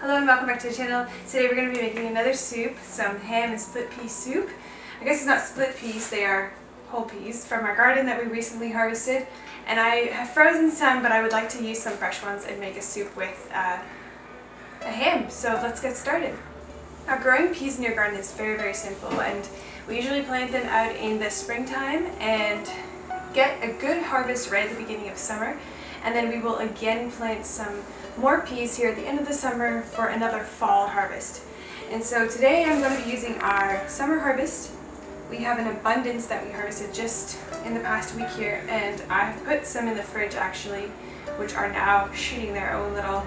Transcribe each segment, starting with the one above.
Hello and welcome back to the channel. Today we're going to be making another soup, some ham and split pea soup. I guess it's not split peas, they are whole peas from our garden that we recently harvested. And I have frozen some, but I would like to use some fresh ones and make a soup with a ham. So let's get started. Now, growing peas in your garden is very simple, and we usually plant them out in the springtime and get a good harvest right at the beginning of summer. And then we will again plant some more peas here at the end of the summer for another fall harvest. And so today I'm going to be using our summer harvest. We have an abundance that we harvested just in the past week here, and I've put some in the fridge actually, which are now shooting their own little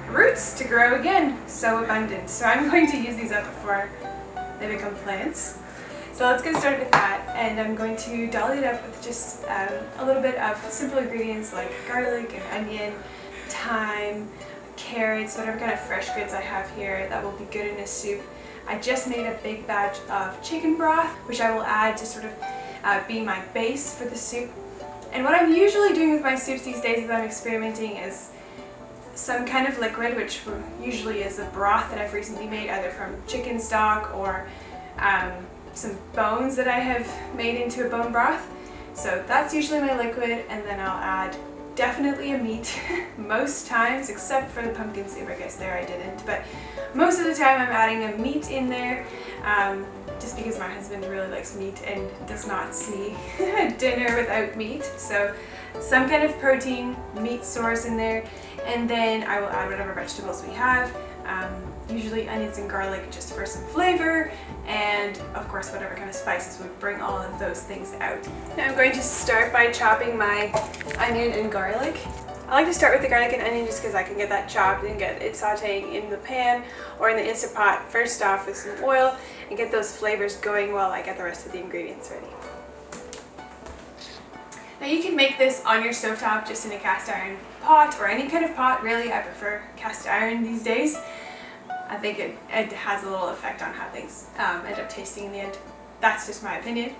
roots to grow again. So abundant. So I'm going to use these up before they become plants. So let's get started with that, and I'm going to doll it up with just a little bit of simple ingredients like garlic and onion, thyme, carrots, whatever kind of fresh goods I have here that will be good in a soup. I just made a big batch of chicken broth, which I will add to sort of be my base for the soup. And what I'm usually doing with my soups these days as I'm experimenting is some kind of liquid, which usually is a broth that I've recently made either from chicken stock or some bones that I have made into a bone broth. So that's usually my liquid, and then I'll add definitely a meat most times, except for the pumpkin soup. I guess there I didn't, but most of the time I'm adding a meat in there, just because my husband really likes meat and does not see dinner without meat. So some kind of protein meat source in there, and then I will add whatever vegetables we have. Usually onions and garlic just for some flavor, and of course whatever kind of spices would bring all of those things out. Now I'm going to start by chopping my onion and garlic. I like to start with the garlic and onion just because I can get that chopped and get it sauteing in the pan or in the Instant Pot first off with some oil and get those flavors going while I get the rest of the ingredients ready. Now you can make this on your stovetop just in a cast iron pot or any kind of pot really. I prefer cast iron these days. I think it has a little effect on how things end up tasting in the end. That's just my opinion.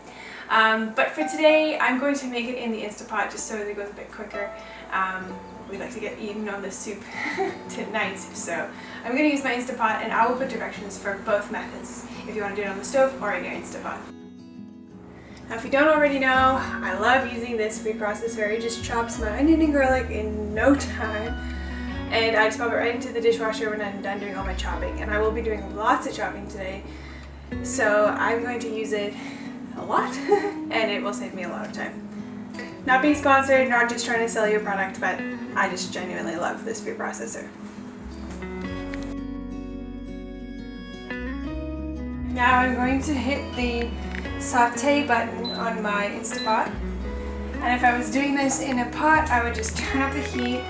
But for today, I'm going to make it in the Instant Pot just so that it goes a bit quicker. We like to get eaten on the soup tonight, so I'm going to use my Instant Pot, and I will put directions for both methods if you want to do it on the stove or in your Instant Pot. Now, if you don't already know, I love using this food processor. It just chops my onion and garlic in no time. And I just pop it right into the dishwasher when I'm done doing all my chopping. And I will be doing lots of chopping today, so I'm going to use it a lot and it will save me a lot of time. Not being sponsored, not just trying to sell you a product, but I just genuinely love this food processor. Now I'm going to hit the saute button on my Instant Pot. And if I was doing this in a pot, I would just turn up the heat,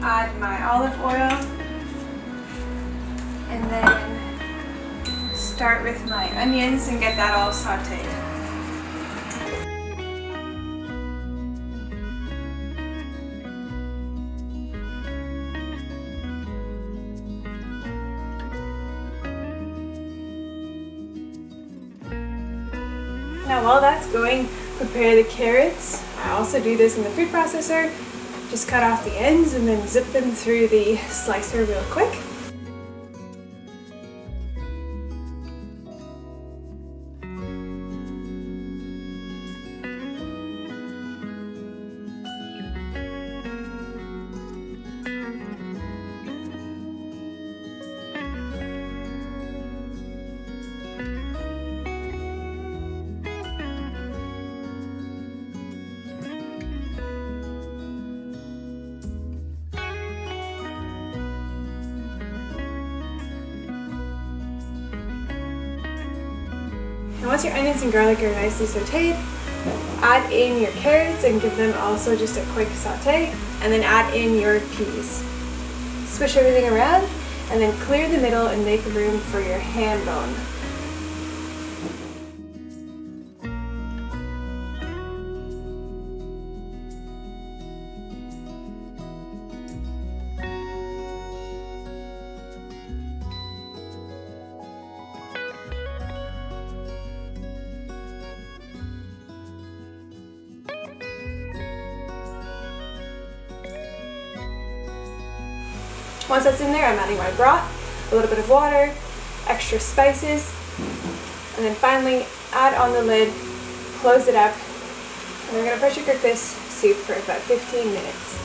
add my olive oil, and then start with my onions and get that all sauteed. Now while that's going, prepare the carrots. I also do this in the food processor. Just cut off the ends and then zip them through the slicer real quick. And once your onions and garlic are nicely sauteed, add in your carrots and give them also just a quick saute, and then add in your peas. Swish everything around and then clear the middle and make room for your ham bone. Once that's in there, I'm adding my broth, a little bit of water, extra spices, and then finally add on the lid, close it up, and we're going to pressure cook this soup for about 15 minutes.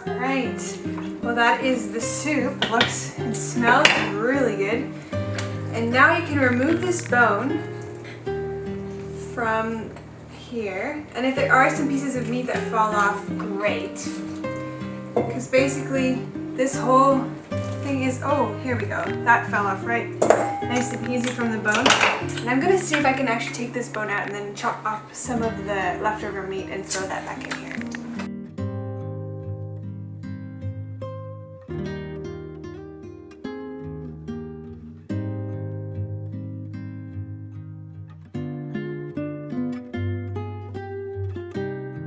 Alright, well that is the soup. Looks and smells really good. And now you can remove this bone from here. And if there are some pieces of meat that fall off, great. Because basically this whole thing is, oh, here we go. That fell off right nice and easy from the bone. And I'm going to see if I can actually take this bone out and then chop off some of the leftover meat and throw that back in here.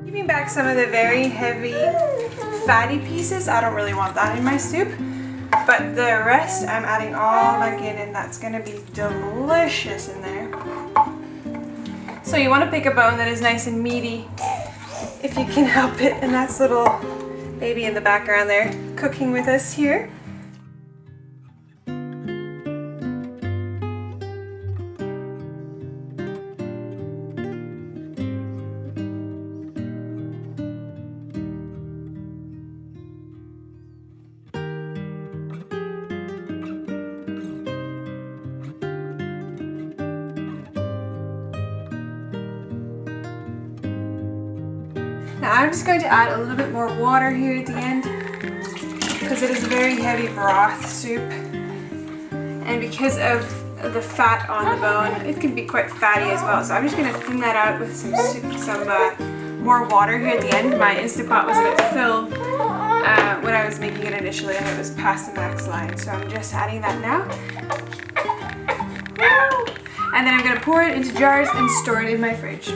Keeping back some of the very heavy fatty pieces, I don't really want that in my soup, but the rest I'm adding all back in, and that's going to be delicious in there. So you want to pick a bone that is nice and meaty if you can help it, and that's little baby in the background there cooking with us here. Now I'm just going to add a little bit more water here at the end because it is a very heavy broth soup, and because of the fat on the bone, it can be quite fatty as well. So I'm just going to thin that out with some more water here at the end. My Instant Pot was a bit filled when I was making it initially, and it was past the max line. So I'm just adding that now. And then I'm going to pour it into jars and store it in my fridge.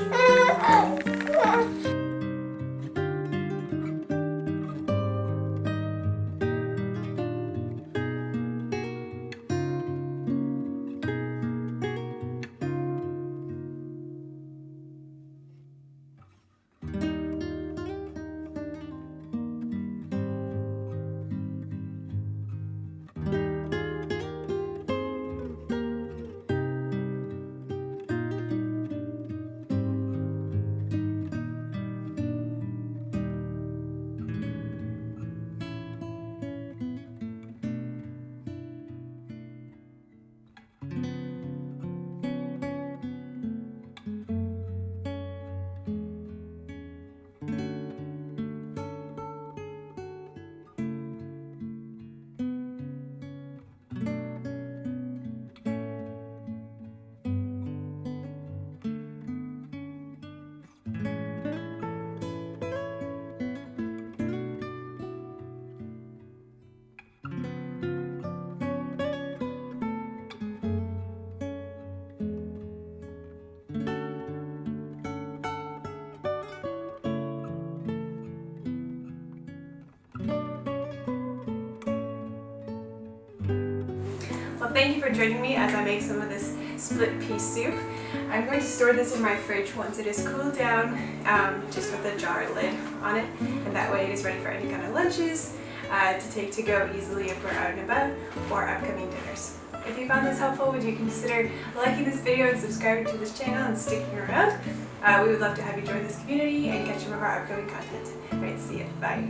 Well, thank you for joining me as I make some of this split pea soup. I'm going to store this in my fridge once it is cooled down, just with a jar lid on it, and that way it is ready for any kind of lunches to take to go easily if we're out and about, or upcoming dinners. If you found this helpful, would you consider liking this video and subscribing to this channel and sticking around? We would love to have you join this community and catch some of our upcoming content. Alright, see ya. Bye.